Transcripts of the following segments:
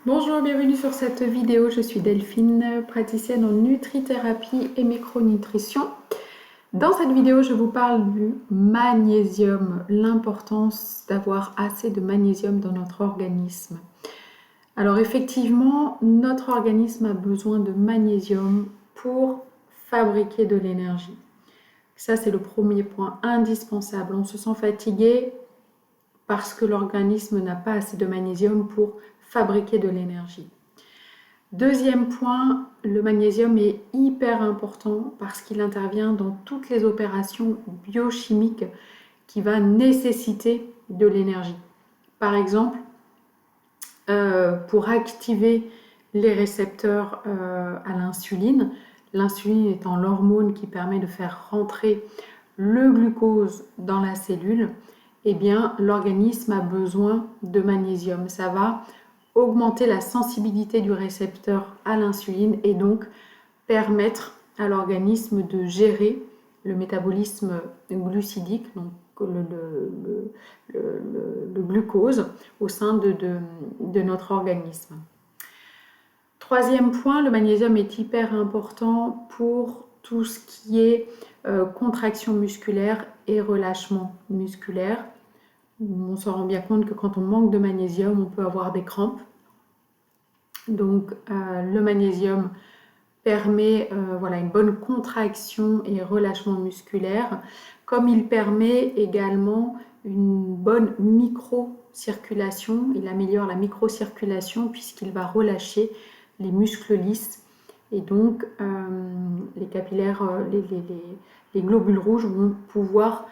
Bonjour, bienvenue sur cette vidéo. Je suis Delphine, praticienne en nutrithérapie et micronutrition. Dans cette vidéo, je vous parle du magnésium, l'importance d'avoir assez de magnésium dans notre organisme. Alors effectivement, notre organisme a besoin de magnésium pour fabriquer de l'énergie. Ça, c'est le premier point indispensable. On se sent fatigué parce que l'organisme n'a pas assez de magnésium pour fabriquer de l'énergie. Deuxième point, le magnésium est hyper important parce qu'il intervient dans toutes les opérations biochimiques qui vont nécessiter de l'énergie. Par exemple, pour activer les récepteurs à l'insuline, l'insuline étant l'hormone qui permet de faire rentrer le glucose dans la cellule, eh bien, l'organisme a besoin de magnésium. Ça va augmenter la sensibilité du récepteur à l'insuline et donc permettre à l'organisme de gérer le métabolisme glucidique, donc le glucose au sein de notre organisme. Troisième point, le magnésium est hyper important pour tout ce qui est contraction musculaire et relâchement musculaire. On se rend bien compte que quand on manque de magnésium, on peut avoir des crampes. Donc le magnésium permet une bonne contraction et relâchement musculaire, comme il permet également une bonne microcirculation. Il améliore la microcirculation puisqu'il va relâcher les muscles lisses et donc les capillaires, les globules rouges vont pouvoir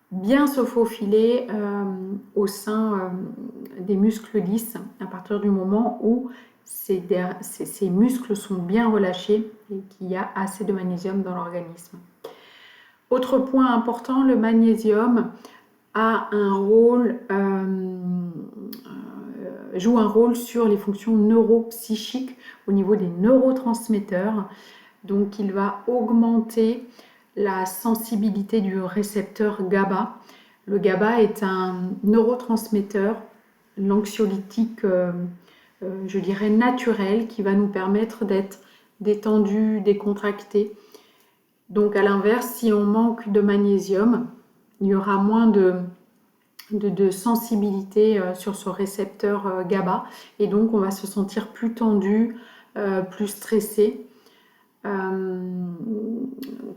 bien se faufiler au sein des muscles lisses à partir du moment où ces muscles sont bien relâchés et qu'il y a assez de magnésium dans l'organisme. Autre point important, le magnésium joue un rôle sur les fonctions neuropsychiques au niveau des neurotransmetteurs. Donc il va augmenter la sensibilité du récepteur GABA. Le GABA est un neurotransmetteur, l'anxiolytique, je dirais naturel, qui va nous permettre d'être détendu, décontracté. Donc à l'inverse, si on manque de magnésium, il y aura moins de sensibilité sur ce récepteur GABA et donc on va se sentir plus tendu, plus stressé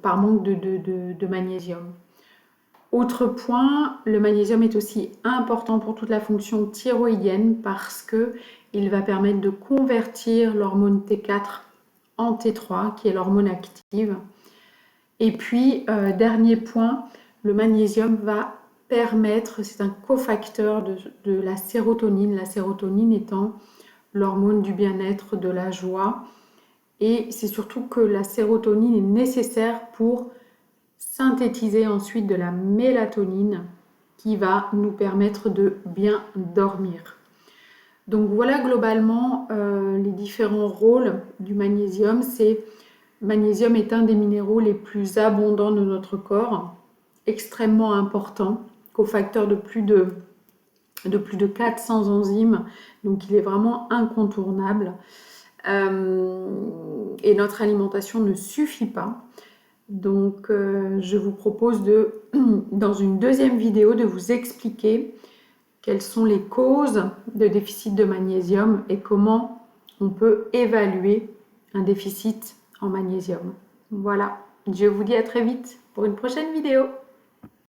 par manque de magnésium. Autre point, le magnésium est aussi important pour toute la fonction thyroïdienne parce qu'il va permettre de convertir l'hormone T4 en T3 qui est l'hormone active. Et puis, dernier point, le magnésium va permettre, c'est un cofacteur de la sérotonine étant l'hormone du bien-être, de la joie. Et c'est surtout que la sérotonine est nécessaire pour synthétiser ensuite de la mélatonine qui va nous permettre de bien dormir. Donc voilà globalement les différents rôles du magnésium. Le magnésium est un des minéraux les plus abondants de notre corps, extrêmement important, cofacteur de plus de 400 enzymes, donc il est vraiment incontournable. Et notre alimentation ne suffit pas. Donc je vous propose dans une deuxième vidéo de vous expliquer quelles sont les causes de déficit de magnésium et comment on peut évaluer un déficit en magnésium. Voilà, je vous dis à très vite pour une prochaine vidéo.